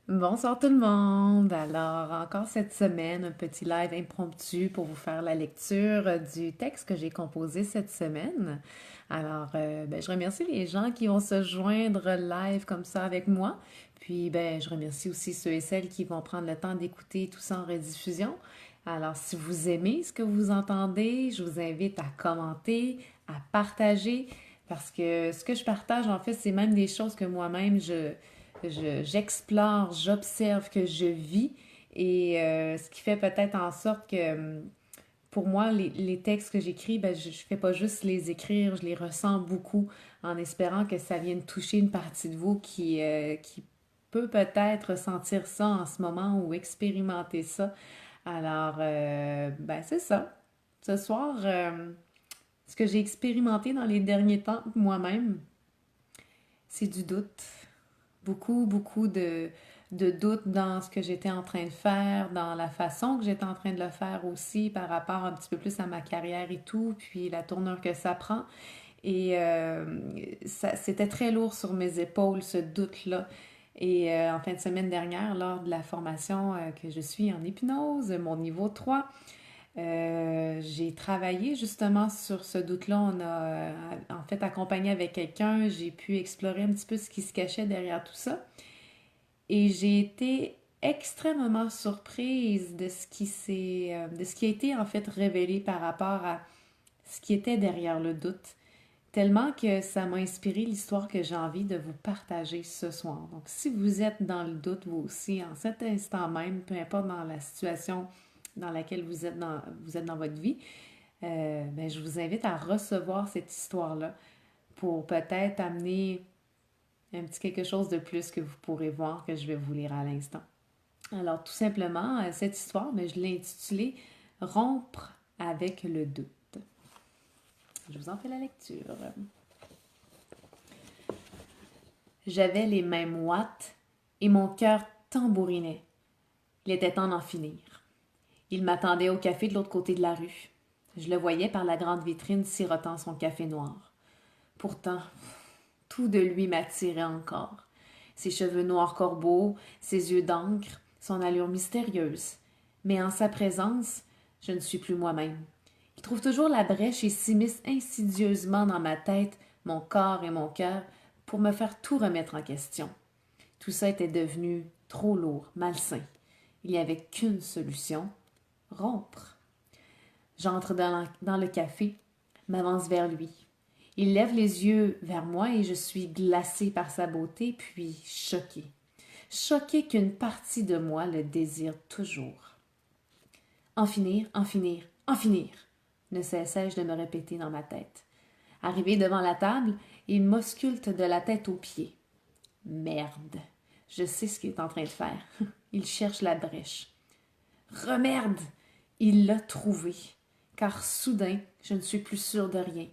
Bonsoir tout le monde. Alors, encore cette semaine, un petit live impromptu pour vous faire la lecture du texte que j'ai composé cette semaine. Alors, je remercie les gens qui vont se joindre live comme ça avec moi. Puis, je remercie aussi ceux et celles qui vont prendre le temps d'écouter tout ça en rediffusion. Alors, si vous aimez ce que vous entendez, je vous invite à commenter, à partager, parce que ce que je partage, en fait, c'est même des choses que moi-même, j'explore, j'observe, que je vis et ce qui fait peut-être en sorte que pour moi, les textes que j'écris, je ne fais pas juste les écrire, je les ressens beaucoup en espérant que ça vienne toucher une partie de vous qui peut peut-être sentir ça en ce moment ou expérimenter ça. Alors, c'est ça. Ce soir, ce que j'ai expérimenté dans les derniers temps moi-même, c'est du doute. Beaucoup, beaucoup de doutes dans ce que j'étais en train de faire, dans la façon que j'étais en train de le faire aussi par rapport un petit peu plus à ma carrière et tout, puis la tournure que ça prend. Et c'était très lourd sur mes épaules, ce doute-là. Et en fin de semaine dernière, lors de la formation que je suis en hypnose, mon niveau 3, j'ai travaillé justement sur ce doute-là. On a en fait accompagné avec quelqu'un. J'ai pu explorer un petit peu ce qui se cachait derrière tout ça. Et j'ai été extrêmement surprise de ce qui a été en fait révélé par rapport à ce qui était derrière le doute. Tellement que ça m'a inspiré l'histoire que j'ai envie de vous partager ce soir. Donc, si vous êtes dans le doute, vous aussi, en cet instant même, peu importe dans la situation dans laquelle vous êtes dans votre vie, je vous invite à recevoir cette histoire-là pour peut-être amener un petit quelque chose de plus que vous pourrez voir que je vais vous lire à l'instant. Alors, tout simplement, cette histoire, je l'ai intitulée Rompre avec le doute. Je vous en fais la lecture. J'avais les mains moites et mon cœur tambourinait. Il était temps d'en finir. Il m'attendait au café de l'autre côté de la rue. Je le voyais par la grande vitrine sirotant son café noir. Pourtant, tout de lui m'attirait encore. Ses cheveux noirs corbeaux, ses yeux d'encre, son allure mystérieuse. Mais en sa présence, je ne suis plus moi-même. Il trouve toujours la brèche et s'immisce insidieusement dans ma tête, mon corps et mon cœur pour me faire tout remettre en question. Tout ça était devenu trop lourd, malsain. Il n'y avait qu'une solution, rompre. J'entre dans le café, m'avance vers lui. Il lève les yeux vers moi et je suis glacée par sa beauté, puis choquée. Choquée qu'une partie de moi le désire toujours. En finir, en finir, en finir, ne cessais-je de me répéter dans ma tête. Arrivé devant la table, il m'ausculte de la tête aux pieds. Merde, je sais ce qu'il est en train de faire. Il cherche la brèche. Remerde! Il l'a trouvé. Car soudain, je ne suis plus sûre de rien.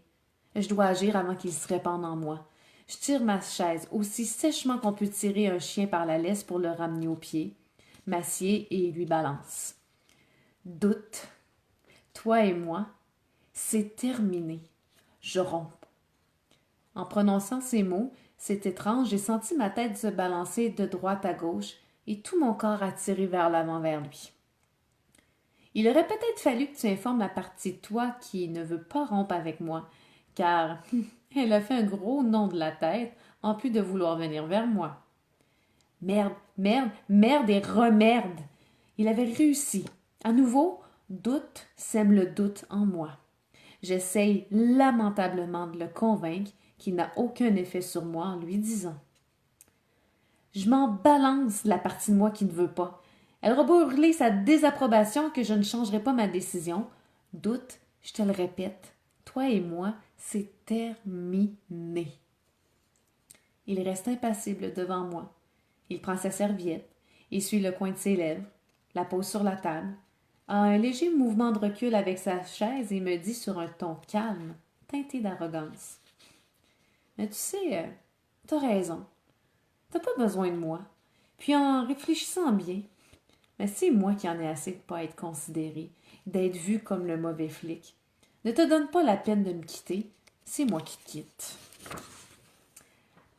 Je dois agir avant qu'il se répande en moi. Je tire ma chaise aussi sèchement qu'on peut tirer un chien par la laisse pour le ramener au pied, m'assieds et lui balance. Doute, toi et moi, c'est terminé. Je romps. En prononçant ces mots, c'est étrange, j'ai senti ma tête se balancer de droite à gauche et tout mon corps attiré vers l'avant vers lui. Il aurait peut-être fallu que tu informes la partie de toi qui ne veut pas rompre avec moi, car elle a fait un gros nom de la tête, en plus de vouloir venir vers moi. Merde, merde, merde et remerde. Il avait réussi. À nouveau, doute sème le doute en moi. J'essaye lamentablement de le convaincre qu'il n'a aucun effet sur moi en lui disant. Je m'en balance la partie de moi qui ne veut pas. Elle aura beau hurler sa désapprobation que je ne changerai pas ma décision. Doute, je te le répète, toi et moi, c'est terminé. Il reste impassible devant moi. Il prend sa serviette, essuie le coin de ses lèvres, la pose sur la table, a un léger mouvement de recul avec sa chaise et me dit sur un ton calme, teinté d'arrogance. Mais tu sais, t'as raison. T'as pas besoin de moi. Puis en réfléchissant bien, mais c'est moi qui en ai assez de pas être considéré, d'être vu comme le mauvais flic. Ne te donne pas la peine de me quitter, c'est moi qui te quitte.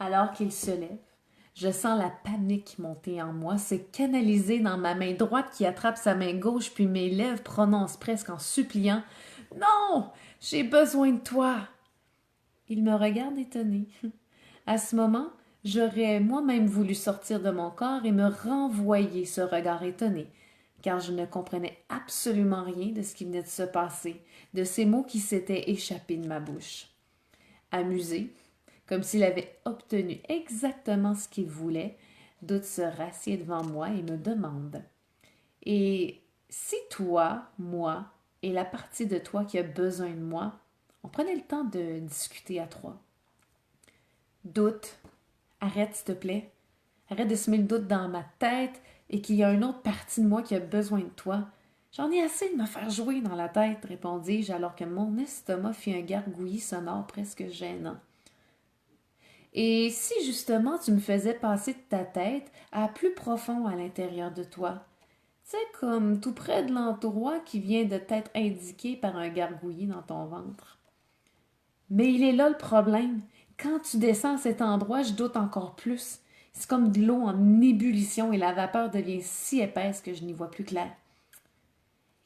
Alors qu'il se lève, Je sens la panique monter en moi, se canaliser dans ma main droite qui attrape sa main gauche, puis mes lèvres prononcent presque en suppliant: Non, j'ai besoin de toi. Il me regarde étonné. À ce moment, j'aurais moi-même voulu sortir de mon corps et me renvoyer ce regard étonné, car je ne comprenais absolument rien de ce qui venait de se passer, de ces mots qui s'étaient échappés de ma bouche. Amusé, comme s'il avait obtenu exactement ce qu'il voulait, Doute se rassied devant moi et me demande: Et si toi, moi et la partie de toi qui a besoin de moi, on prenait le temps de discuter à trois? Doute, arrête s'il te plaît. Arrête de semer le doute dans ma tête et qu'il y a une autre partie de moi qui a besoin de toi. J'en ai assez de me faire jouer dans la tête, répondis-je alors que mon estomac fit un gargouillis sonore presque gênant. Et si justement tu me faisais passer de ta tête à plus profond à l'intérieur de toi, c'est comme tout près de l'endroit qui vient de t'être indiqué par un gargouillis dans ton ventre. Mais il est là le problème. Quand tu descends à cet endroit, je doute encore plus. C'est comme de l'eau en ébullition et la vapeur devient si épaisse que je n'y vois plus clair.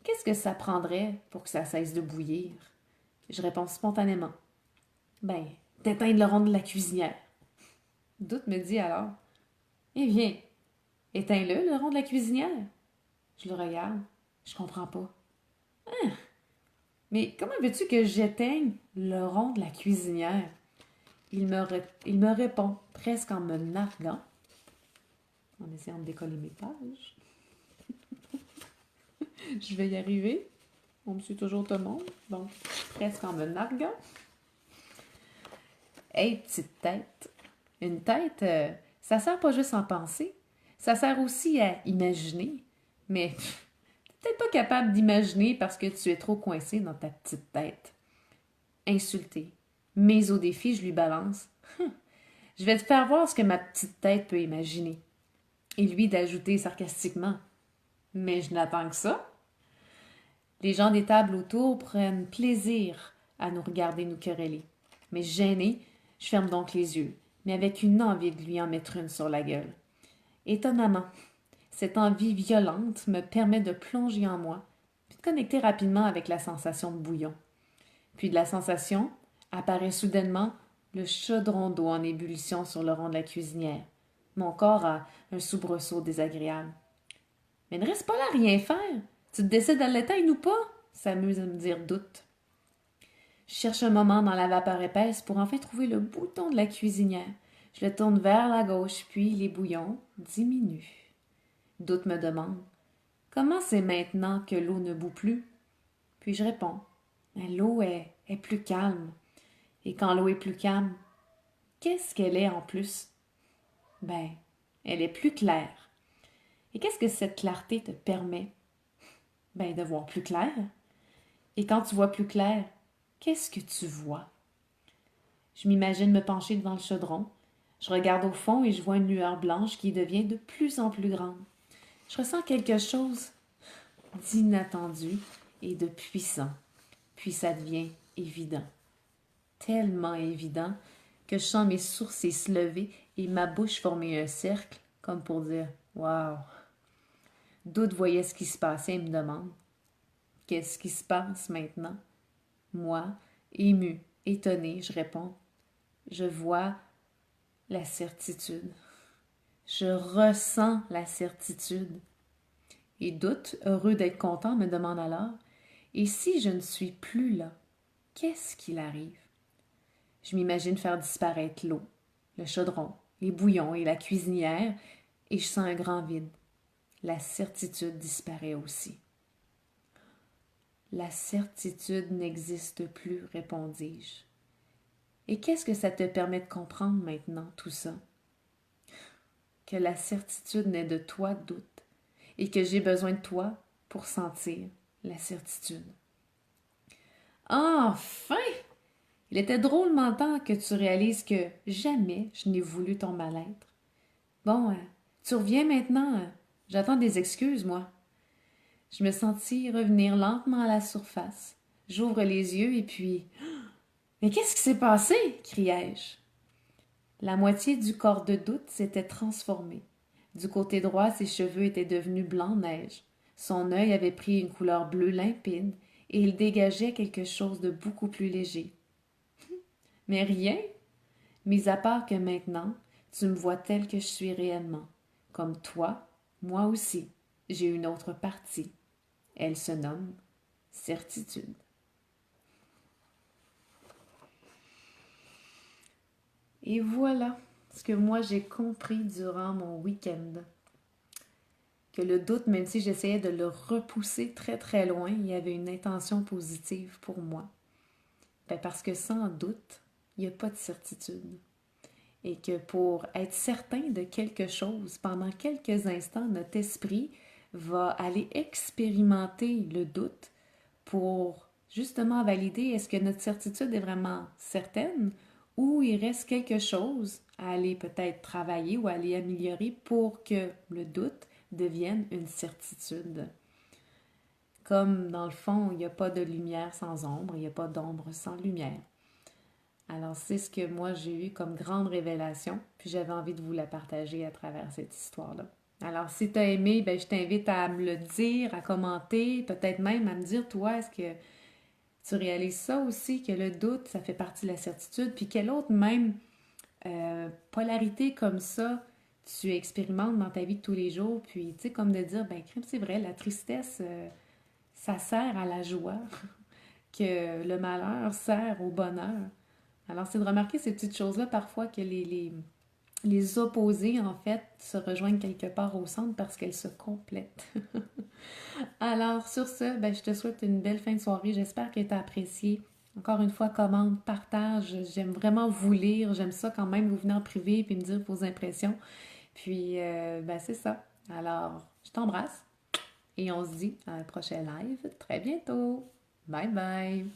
Qu'est-ce que ça prendrait pour que ça cesse de bouillir? Je réponds spontanément. Ben, d'éteindre le rond de la cuisinière. Doute me dit alors: Eh bien, éteins-le, le rond de la cuisinière. Je le regarde. Je comprends pas. Hein? Mais comment veux-tu que j'éteigne le rond de la cuisinière? Il me répond, presque en me narguant, en essayant de décoller mes pages. Je vais y arriver. On me suit toujours tout le monde. Donc, presque en me narguant. Hey, petite tête. Une tête, ça sert pas juste à en penser. Ça sert aussi à imaginer. Mais t'es peut-être pas capable d'imaginer parce que tu es trop coincé dans ta petite tête. Insulté. Mise au défi, je lui balance: Je vais te faire voir ce que ma petite tête peut imaginer. Et lui d'ajouter sarcastiquement: Mais je n'attends que ça. Les gens des tables autour prennent plaisir à nous regarder nous quereller. Mais gênée, je ferme donc les yeux, mais avec une envie de lui en mettre une sur la gueule. Étonnamment, cette envie violente me permet de plonger en moi, puis de connecter rapidement avec la sensation de bouillon. Puis de la sensation apparaît soudainement le chaudron d'eau en ébullition sur le rond de la cuisinière. Mon corps a un soubresaut désagréable. Mais ne reste pas là à rien faire. Tu te décides à l'éteindre ou pas? S'amuse à me dire Doute. Je cherche un moment dans la vapeur épaisse pour enfin trouver le bouton de la cuisinière. Je le tourne vers la gauche, puis les bouillons diminuent. Doute me demande: Comment c'est maintenant que l'eau ne bout plus? Puis je réponds: L'eau est plus calme. Et quand l'eau est plus calme, qu'est-ce qu'elle est en plus? Ben, elle est plus claire. Et qu'est-ce que cette clarté te permet? Ben, de voir plus clair. Et quand tu vois plus clair, qu'est-ce que tu vois? Je m'imagine me pencher devant le chaudron. Je regarde au fond et je vois une lueur blanche qui devient de plus en plus grande. Je ressens quelque chose d'inattendu et de puissant. Puis ça devient évident. Tellement évident que je sens mes sourcils se lever et ma bouche former un cercle, comme pour dire « Wow ». Doute voyait ce qui se passait et me demande: Qu'est-ce qui se passe maintenant? Moi, ému, étonné, je réponds: Je vois la certitude. Je ressens la certitude. Et Doute, heureux d'être content, me demande alors: Et si je ne suis plus là, qu'est-ce qu'il arrive? Je m'imagine faire disparaître l'eau, le chaudron, les bouillons et la cuisinière, et je sens un grand vide. La certitude disparaît aussi. La certitude n'existe plus, répondis-je. Et qu'est-ce que ça te permet de comprendre maintenant, tout ça? Que la certitude naît de toi, Doute, et que j'ai besoin de toi pour sentir la certitude. Enfin! Il était drôlement temps que tu réalises que jamais je n'ai voulu ton mal-être. Bon, tu reviens maintenant. J'attends des excuses, moi. Je me sentis revenir lentement à la surface. J'ouvre les yeux et puis... Mais qu'est-ce qui s'est passé? Criai-je. La moitié du corps de Doute s'était transformé. Du côté droit, ses cheveux étaient devenus blanc-neige. Son œil avait pris une couleur bleue limpide et il dégageait quelque chose de beaucoup plus léger. Mais rien, mis à part que maintenant, tu me vois tel que je suis réellement. Comme toi, moi aussi, j'ai une autre partie. Elle se nomme certitude. Et voilà ce que moi j'ai compris durant mon week-end. Que le doute, même si j'essayais de le repousser très très loin, il y avait une intention positive pour moi. Ben parce que sans doute, il n'y a pas de certitude. Et que pour être certain de quelque chose, pendant quelques instants, notre esprit va aller expérimenter le doute pour justement valider est-ce que notre certitude est vraiment certaine ou il reste quelque chose à aller peut-être travailler ou à aller améliorer pour que le doute devienne une certitude. Comme dans le fond, il n'y a pas de lumière sans ombre, il n'y a pas d'ombre sans lumière. Alors c'est ce que moi j'ai eu comme grande révélation, puis j'avais envie de vous la partager à travers cette histoire-là. Alors si tu as aimé, ben, je t'invite à me le dire, à commenter, peut-être même à me dire, toi, est-ce que tu réalises ça aussi, que le doute, ça fait partie de la certitude, puis quelle autre même polarité comme ça tu expérimentes dans ta vie de tous les jours, puis tu sais, comme de dire, ben crime, c'est vrai, la tristesse, ça sert à la joie, que le malheur sert au bonheur. Alors, c'est de remarquer ces petites choses-là parfois que les opposés, en fait, se rejoignent quelque part au centre parce qu'elles se complètent. Alors, sur ce, ben, je te souhaite une belle fin de soirée. J'espère que tu as apprécié. Encore une fois, commente, partage. J'aime vraiment vous lire. J'aime ça quand même, vous venez en privé et me dire vos impressions. Puis, ben, c'est ça. Alors, je t'embrasse et on se dit à un prochain live très bientôt. Bye bye!